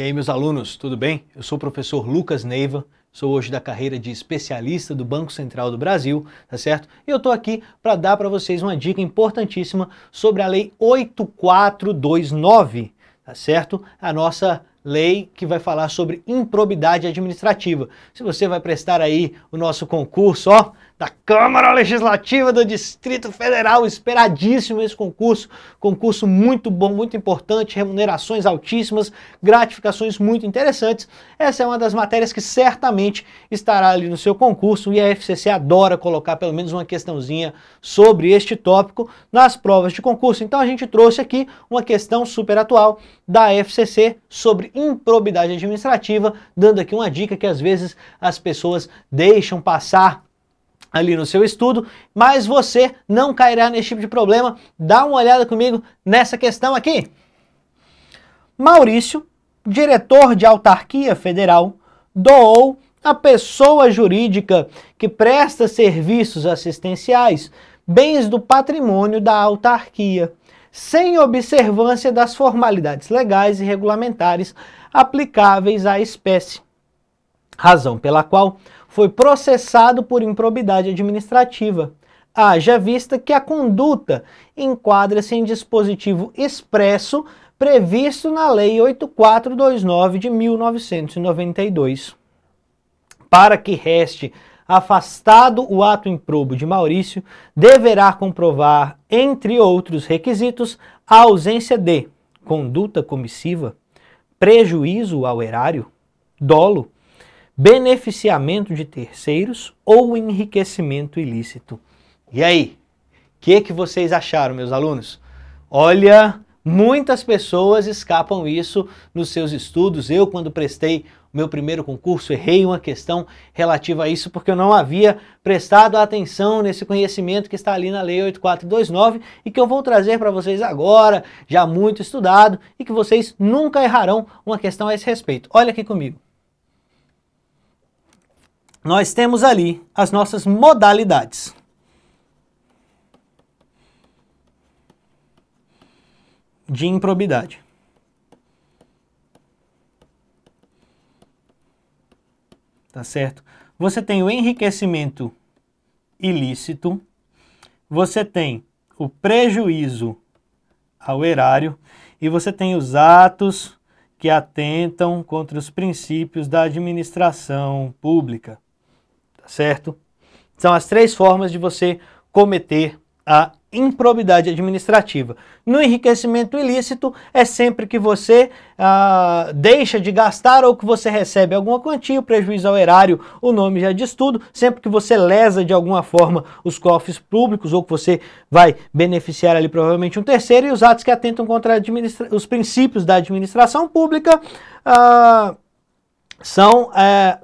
aí, meus alunos, tudo bem? Eu sou o professor Lucas Neiva, sou hoje da carreira de especialista do Banco Central do Brasil, tá certo? E eu tô aqui para dar para vocês uma dica importantíssima sobre a Lei 8429, tá certo? A nossa lei que vai falar sobre improbidade administrativa. Se você vai prestar aí o nosso concurso, ó, da Câmara Legislativa do Distrito Federal, esperadíssimo esse concurso muito bom, muito importante, remunerações altíssimas, gratificações muito interessantes. Essa é uma das matérias que certamente estará ali no seu concurso e a FCC adora colocar pelo menos uma questãozinha sobre este tópico nas provas de concurso. Então a gente trouxe aqui uma questão super atual da FCC sobre improbidade administrativa, dando aqui uma dica que às vezes as pessoas deixam passar ali no seu estudo, mas você não cairá nesse tipo de problema. Dá uma olhada comigo nessa questão aqui. Maurício, diretor de autarquia federal, doou à pessoa jurídica que presta serviços assistenciais bens do patrimônio da autarquia, sem observância das formalidades legais e regulamentares aplicáveis à espécie, razão pela qual foi processado por improbidade administrativa, haja vista que a conduta enquadra-se em dispositivo expresso previsto na Lei 8429 de 1992. Para que reste afastado o ato improbo de Maurício, deverá comprovar, entre outros requisitos, a ausência de conduta comissiva, prejuízo ao erário, dolo, beneficiamento de terceiros ou enriquecimento ilícito. E aí, o que vocês acharam, meus alunos? Olha, muitas pessoas escapam isso nos seus estudos. Eu, quando prestei o meu primeiro concurso, errei uma questão relativa a isso porque eu não havia prestado atenção nesse conhecimento que está ali na Lei 8429 e que eu vou trazer para vocês agora, já muito estudado, e que vocês nunca errarão uma questão a esse respeito. Olha aqui comigo. Nós temos ali as nossas modalidades. De improbidade. Tá certo? Você tem o enriquecimento ilícito, você tem o prejuízo ao erário e você tem os atos que atentam contra os princípios da administração pública. Certo? São as três formas de você cometer a improbidade administrativa. No enriquecimento ilícito é sempre que você deixa de gastar ou que você recebe alguma quantia, o prejuízo ao erário, o nome já diz tudo, sempre que você lesa de alguma forma os cofres públicos ou que você vai beneficiar ali provavelmente um terceiro, e os atos que atentam contra os princípios da administração pública são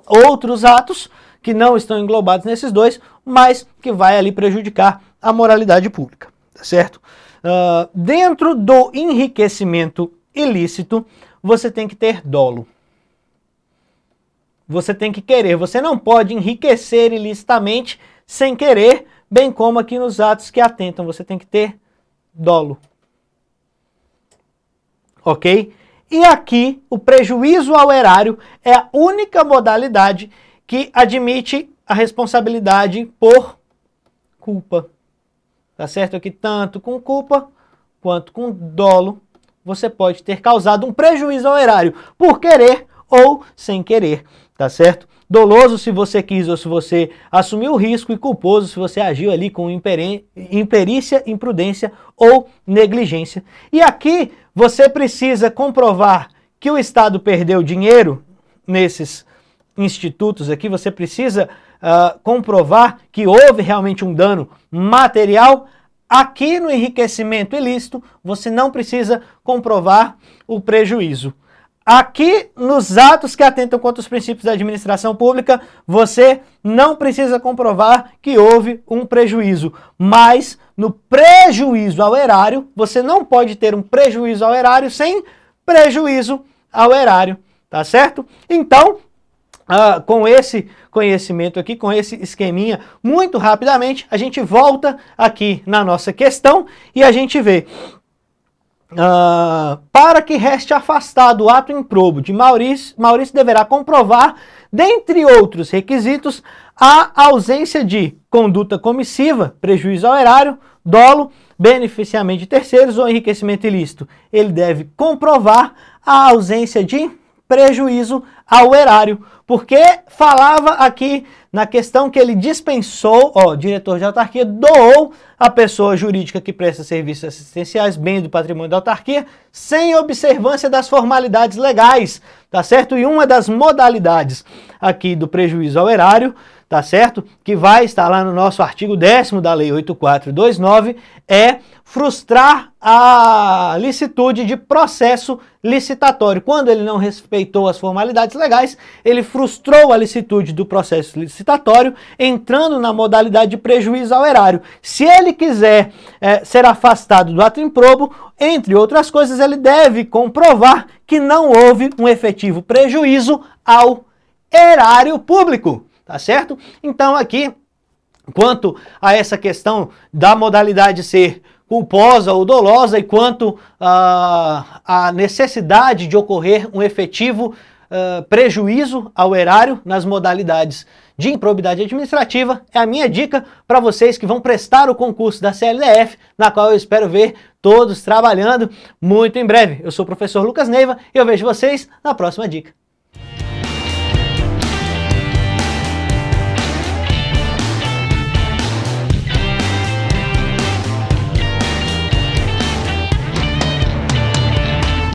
outros atos que não estão englobados nesses dois, mas que vai ali prejudicar a moralidade pública, tá certo? Dentro do enriquecimento ilícito, você tem que ter dolo. Você tem que querer, você não pode enriquecer ilicitamente sem querer, bem como aqui nos atos que atentam, você tem que ter dolo. Ok? E aqui, o prejuízo ao erário é a única modalidade que admite a responsabilidade por culpa. Tá certo? Aqui, tanto com culpa quanto com dolo, você pode ter causado um prejuízo ao erário por querer ou sem querer. Tá certo? Doloso se você quis ou se você assumiu o risco, e culposo se você agiu ali com imperícia, imprudência ou negligência. E aqui você precisa comprovar que o Estado perdeu dinheiro nesses institutos aqui, você precisa comprovar que houve realmente um dano material. Aqui no enriquecimento ilícito, você não precisa comprovar o prejuízo. Aqui nos atos que atentam contra os princípios da administração pública, você não precisa comprovar que houve um prejuízo. Mas no prejuízo ao erário, você não pode ter um prejuízo ao erário sem prejuízo ao erário, tá certo? Então, com esse conhecimento aqui, com esse esqueminha, muito rapidamente, a gente volta aqui na nossa questão e a gente vê Para que reste afastado o ato improbo de Maurício, Maurício deverá comprovar, dentre outros requisitos, a ausência de conduta comissiva, prejuízo ao erário, dolo, beneficiamento de terceiros ou enriquecimento ilícito. Ele deve comprovar a ausência de prejuízo ao erário, porque falava aqui na questão que ele dispensou, diretor de autarquia doou a pessoa jurídica que presta serviços assistenciais, bens do patrimônio da autarquia, sem observância das formalidades legais, tá certo? E uma das modalidades aqui do prejuízo ao erário, tá certo? Que vai estar lá no nosso artigo 10º da Lei 8429, é frustrar a licitude de processo licitatório. Quando ele não respeitou as formalidades legais, ele frustrou a licitude do processo licitatório, entrando na modalidade de prejuízo ao erário. Se ele quiser ser afastado do ato improbo, entre outras coisas, ele deve comprovar que não houve um efetivo prejuízo ao erário público. Tá certo? Então aqui, quanto a essa questão da modalidade ser culposa ou dolosa e quanto a necessidade de ocorrer um efetivo prejuízo ao erário nas modalidades de improbidade administrativa, é a minha dica para vocês que vão prestar o concurso da CLDF, na qual eu espero ver todos trabalhando muito em breve. Eu sou o professor Lucas Neiva e eu vejo vocês na próxima dica.